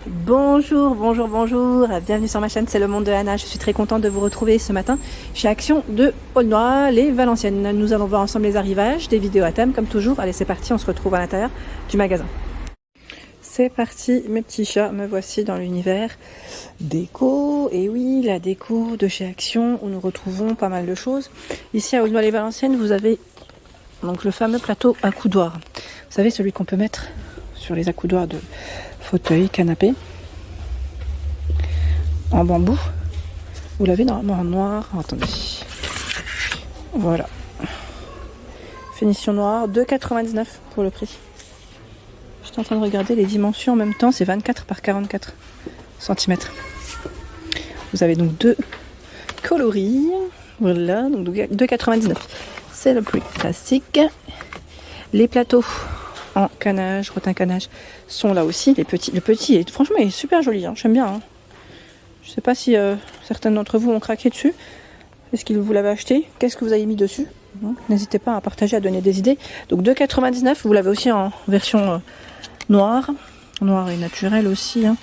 Bonjour, bonjour, bonjour, bienvenue sur ma chaîne, c'est le monde de Anna. Je suis très contente de vous retrouver ce matin chez Action de Aulnoy, les Valenciennes. Nous allons voir ensemble les arrivages, des vidéos à thème comme toujours. Allez, c'est parti, on se retrouve à l'intérieur du magasin. C'est parti, mes petits chats, me voici dans l'univers déco. Et oui, la déco de chez Action où nous retrouvons pas mal de choses. Ici à Aulnoy les Valenciennes, vous avez donc le fameux plateau accoudoir. Vous savez, celui qu'on peut mettre sur les accoudoirs de fauteuil, canapé, en bambou. Vous l'avez normalement en noir. Attendez. Voilà. Finition noire, 2,99 pour le prix. J'étais en train de regarder les dimensions en même temps. C'est 24 par 44 cm. Vous avez donc deux coloris. Voilà, donc 2,99. C'est le prix classique. Les plateaux en canage, rotin canage sont là aussi. Le petit est franchement il est super joli, hein. J'aime bien. Hein. Je sais pas si certains d'entre vous ont craqué dessus. Est-ce que vous l'avez acheté? Qu'est-ce que vous avez mis dessus? N'hésitez pas à partager, à donner des idées. Donc 2,99. Vous l'avez aussi en version noire. Noir et naturel aussi. Hein.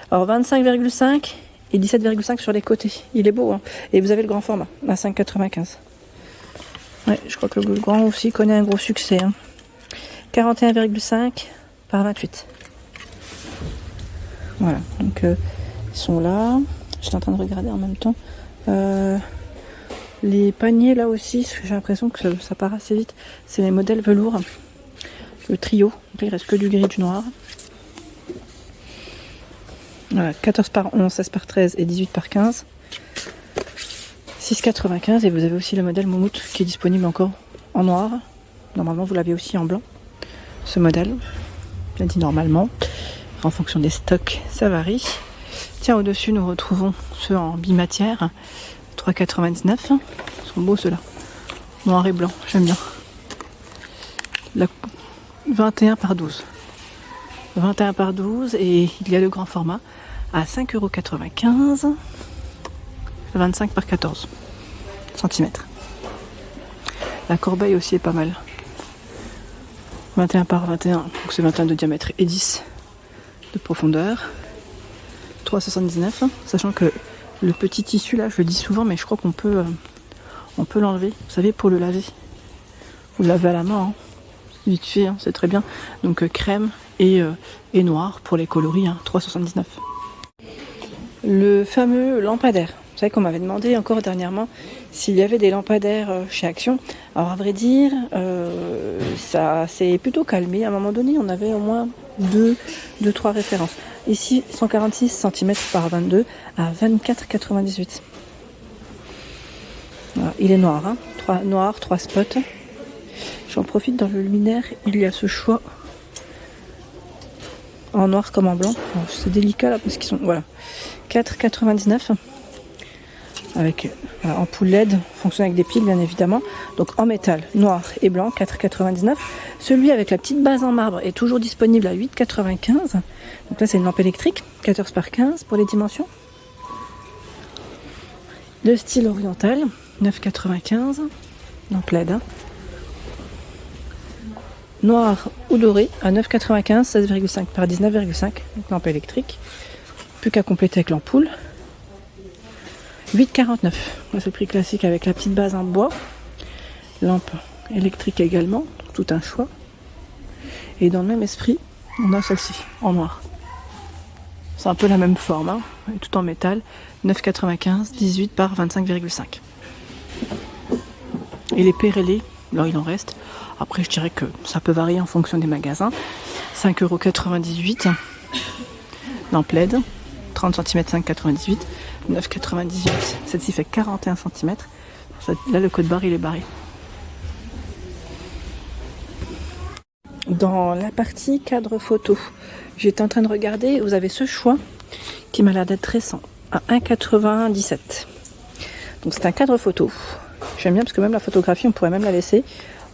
Alors 25,5 et 17,5 sur les côtés. Il est beau. Hein. Et vous avez le grand format à 5,95. Ouais, je crois que le grand aussi connaît un gros succès. Hein. 41,5 par 28. Voilà, donc ils sont là. J'étais en train de regarder en même temps. Les paniers là aussi, j'ai l'impression que ça part assez vite. C'est les modèles velours. Le trio. Donc, il reste que du gris, du noir. Voilà, 14 par 11, 16 par 13 et 18 par 15. 6,95 et vous avez aussi le modèle Moumout qui est disponible encore en noir. Normalement, vous l'avez aussi en blanc. Ce modèle, bien dit normalement, en fonction des stocks, ça varie. Tiens, au-dessus, nous retrouvons ceux en bimatière, 3,99. Ils sont beaux ceux-là, noir et blanc, j'aime bien. La 21 par 12. 21 par 12 et il y a le grand format à 5,95 €. 25 par 14 cm. La corbeille aussi est pas mal. 21 par 21, donc c'est 21 de diamètre et 10 de profondeur. 3,79 €, sachant que le petit tissu là, je le dis souvent, mais je crois qu'on peut l'enlever. Vous savez, pour le laver. Vous le lavez à la main, hein. Vite fait, hein, c'est très bien. Donc crème et noir pour les coloris, hein, 3,79 €. Le fameux lampadaire. Vous savez qu'on m'avait demandé encore dernièrement s'il y avait des lampadaires chez Action. Alors à vrai dire, ça s'est plutôt calmé. À un moment donné, on avait au moins 2-3 références. Ici, 146 cm par 22 à 24,98 €. Voilà, il est noir, hein. 3 spots. J'en profite dans le luminaire, il y a ce choix en noir comme en blanc. C'est délicat là parce qu'ils sont... Voilà. 4,99 € avec ampoule LED, fonctionne avec des piles bien évidemment. Donc en métal, noir et blanc, 4,99 €. Celui avec la petite base en marbre est toujours disponible à 8,95 €. Donc là c'est une lampe électrique, 14 par 15 pour les dimensions. Le style oriental, 9,95 €. Lampe LED. Hein. Noir ou doré à 9,95 €, 16,5 par 19,5. Donc lampe électrique. Plus qu'à compléter avec l'ampoule. 8,49 €. C'est le prix classique avec la petite base en bois. Lampe électrique également, tout un choix. Et dans le même esprit, on a celle-ci, en noir. C'est un peu la même forme, hein, tout en métal. 9,95 €, 18 par 25,5. Et les pérélés, là il en reste. Après je dirais que ça peut varier en fonction des magasins. 5,98 €. Lampe LED, 30 cm 5,98 €. 9,98. Celle-ci fait 41 cm. Là, le code barre, il est barré. Dans la partie cadre photo, j'étais en train de regarder. Vous avez ce choix qui m'a l'air d'être récent à 1,97 €. Donc, c'est un cadre photo. J'aime bien parce que même la photographie, on pourrait même la laisser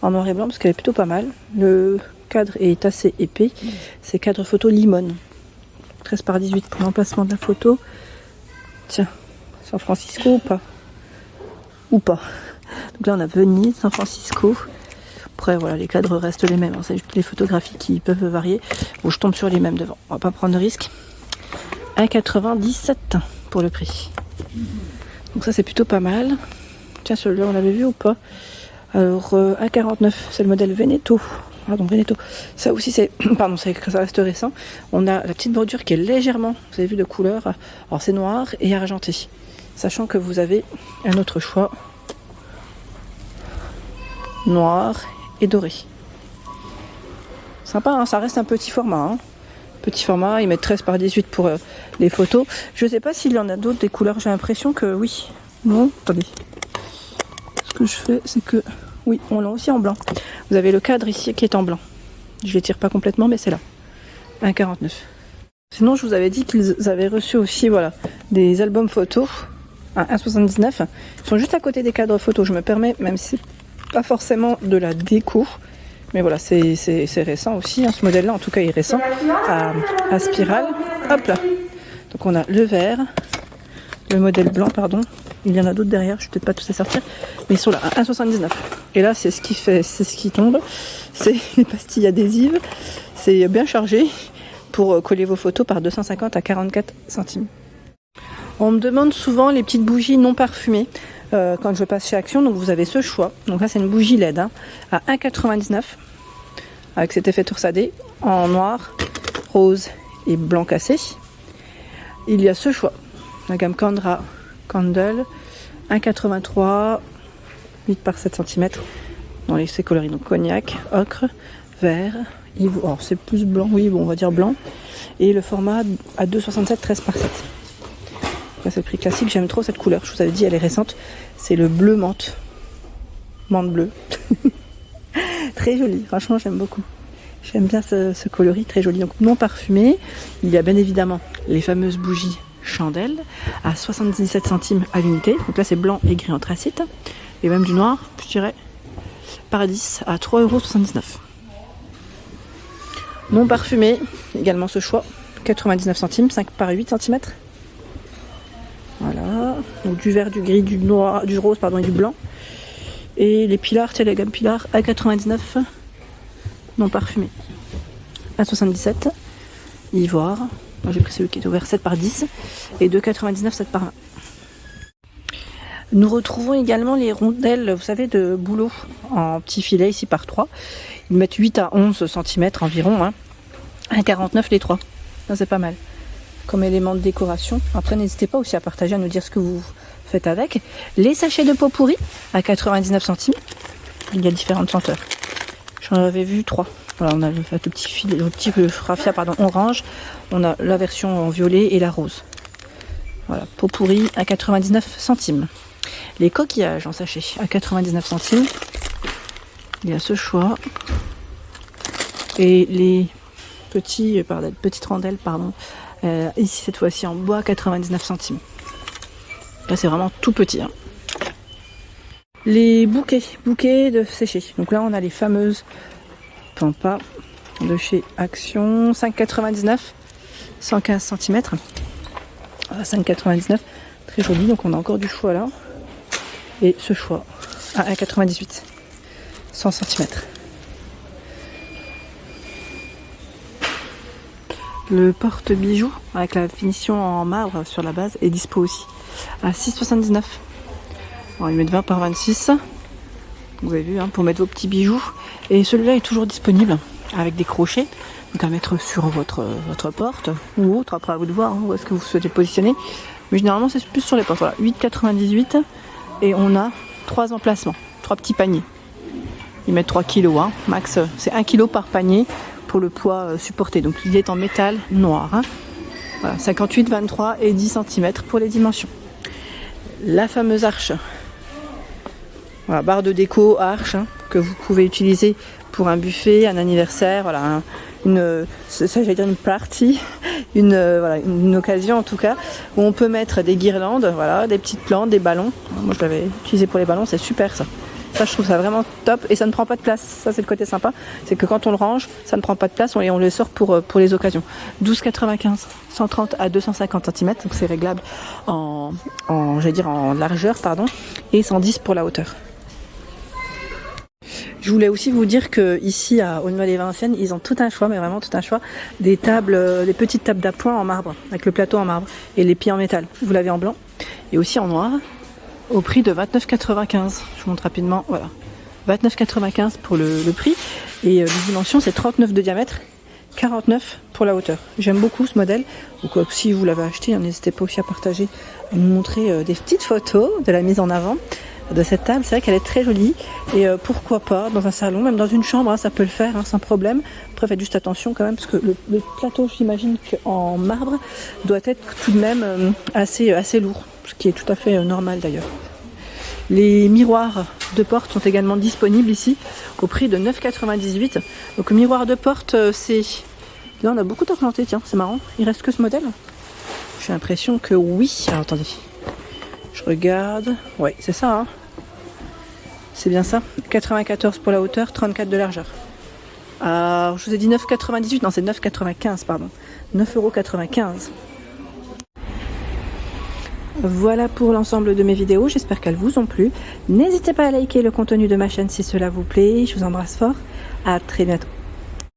en noir et blanc parce qu'elle est plutôt pas mal. Le cadre est assez épais. C'est cadre photo Limone. 13 par 18 pour l'emplacement de la photo. Tiens, San Francisco ou pas? Ou pas. Donc là on a Venise, San Francisco. Après voilà, les cadres restent les mêmes. Hein. C'est juste les photographies qui peuvent varier. Bon, je tombe sur les mêmes devant. On va pas prendre de risque. 1,97 pour le prix. Donc ça c'est plutôt pas mal. Tiens, celui-là on l'avait vu ou pas? Alors 1,49, c'est le modèle Veneto. Pardon, Veneto. Ça aussi c'est, pardon, ça reste récent. On a la petite bordure qui est légèrement, vous avez vu, de couleur. Alors c'est noir et argenté. Sachant que vous avez un autre choix. Noir et doré. Sympa, hein, ça reste un petit format. Hein. Petit format, ils mettent 13 par 18 pour les photos. Je sais pas s'il y en a d'autres des couleurs, j'ai l'impression que oui. Non, attendez. Ce que je fais, c'est que oui, on l'a aussi en blanc. Vous avez le cadre ici qui est en blanc. Je l'étire pas complètement, mais c'est là. 1,49. Sinon, je vous avais dit qu'ils avaient reçu aussi, voilà, des albums photos à 1,79. Ils sont juste à côté des cadres photos. Je me permets, même si c'est pas forcément de la déco, mais voilà, c'est récent aussi. Hein, ce modèle-là, en tout cas, est récent. À spirale. Hop là. Donc on a le vert, le modèle blanc, pardon. Il y en a d'autres derrière, je ne vais peut-être pas tous les sortir. Mais ils sont là, à 1,79. Et là, c'est ce qui tombe. C'est les pastilles adhésives. C'est bien chargé pour coller vos photos par 250 à 44 centimes. On me demande souvent les petites bougies non parfumées quand je passe chez Action. Donc vous avez ce choix. Donc là, c'est une bougie LED hein, à 1,99 avec cet effet toursadé en noir, rose et blanc cassé. Il y a ce choix. La gamme Candra Candle 1,83, 8 par 7 cm dans ces coloris, donc cognac, ocre, vert, alors c'est plus blanc, oui bon on va dire blanc, et le format à 2,67, 13 par 7. Là c'est le prix classique, j'aime trop cette couleur, je vous avais dit elle est récente, c'est le bleu menthe bleu, très joli, franchement j'aime beaucoup. J'aime bien ce coloris, très joli, donc non parfumé. Il y a bien évidemment les fameuses bougies chandelle à 77 centimes à l'unité. Donc là c'est blanc et gris anthracite. Et même du noir, je dirais Paradis à 3,79 €. Non parfumé, également ce choix, 99 centimes, 5 par 8 cm. Voilà. Donc du vert, du gris, du noir, du rose pardon, et du blanc. Et les pilars, c'est la gamme Pilar à 99, non parfumé. À 77, ivoire. Moi j'ai pris celui qui est ouvert 7 par 10 et 2,99 7 par 20. Nous retrouvons également les rondelles, vous savez, de bouleau en petits filets ici par 3. Ils mettent 8 à 11 cm environ. Hein. 1,49 les 3. Ça c'est pas mal. Comme élément de décoration. Après n'hésitez pas aussi à partager, à nous dire ce que vous faites avec. Les sachets de pot pourri à 99 centimes. Il y a différentes senteurs. J'en avais vu 3. Voilà, on a le petit fil, le petit raffia orange. On a la version en violet et la rose. Voilà, pot pourri à 99 centimes. Les coquillages en sachet à 99 centimes. Il y a ce choix. Et les petites rondelles, ici cette fois-ci en bois, 99 centimes. Là c'est vraiment tout petit. Hein. Les bouquets de séchés. Donc là on a les fameuses Pampa de chez Action, 5,99, 115 cm. 5,99, très joli, donc on a encore du choix là. Et ce choix à 1,98, 100 cm. Le porte-bijoux avec la finition en marbre sur la base est dispo aussi à 6,79. Alors, ils mettent 20 par 26. Vous avez vu, hein, pour mettre vos petits bijoux. Et celui-là est toujours disponible avec des crochets. Donc à mettre sur votre porte ou autre. Après à vous de voir hein, où est-ce que vous souhaitez positionner. Mais généralement c'est plus sur les portes. Voilà, 8,98. Et on a 3 emplacements, 3 petits paniers. Ils mettent 3 kg, hein, max. C'est 1 kg par panier pour le poids supporté. Donc il est en métal noir. Hein. Voilà, 58, 23 et 10 cm pour les dimensions. La fameuse arche. Voilà, barre de déco, arche, hein, que vous pouvez utiliser pour un buffet, un anniversaire, voilà, j'allais dire une party, une occasion en tout cas, où on peut mettre des guirlandes, voilà, des petites plantes, des ballons. Moi je l'avais utilisé pour les ballons, c'est super ça. Ça je trouve ça vraiment top et ça ne prend pas de place. Ça c'est le côté sympa, c'est que quand on le range, ça ne prend pas de place et on le sort pour les occasions. 12,95, 130 à 250 cm, donc c'est réglable en largeur, pardon, et 110 pour la hauteur. Je voulais aussi vous dire que ici à Aulnoy-les-Valenciennes, ils ont tout un choix, mais vraiment tout un choix, des tables, des petites tables d'appoint en marbre, avec le plateau en marbre et les pieds en métal. Vous l'avez en blanc et aussi en noir, au prix de 29,95. Je vous montre rapidement, voilà, 29,95 pour le prix et les dimensions c'est 39 de diamètre, 49 pour la hauteur. J'aime beaucoup ce modèle. Donc si vous l'avez acheté, n'hésitez pas aussi à partager, à nous montrer des petites photos de la mise en avant de cette table. C'est vrai qu'elle est très jolie et pourquoi pas dans un salon, même dans une chambre, hein, ça peut le faire hein, sans problème. Après faites juste attention quand même parce que le plateau, j'imagine qu'en marbre doit être tout de même assez lourd, ce qui est tout à fait normal d'ailleurs. Les miroirs de porte sont également disponibles ici au prix de 9,98. Donc le miroir de porte, c'est... Là on a beaucoup implanté, tiens, c'est marrant. Il reste que ce modèle? J'ai l'impression que oui. Alors attendez, je regarde. Ouais, c'est ça, hein. C'est bien ça. 94 pour la hauteur, 34 de largeur. Alors, je vous ai dit 9,98. Non, c'est 9,95, pardon. 9,95 €. Voilà pour l'ensemble de mes vidéos, j'espère qu'elles vous ont plu. N'hésitez pas à liker le contenu de ma chaîne si cela vous plaît. Je vous embrasse fort. À très bientôt.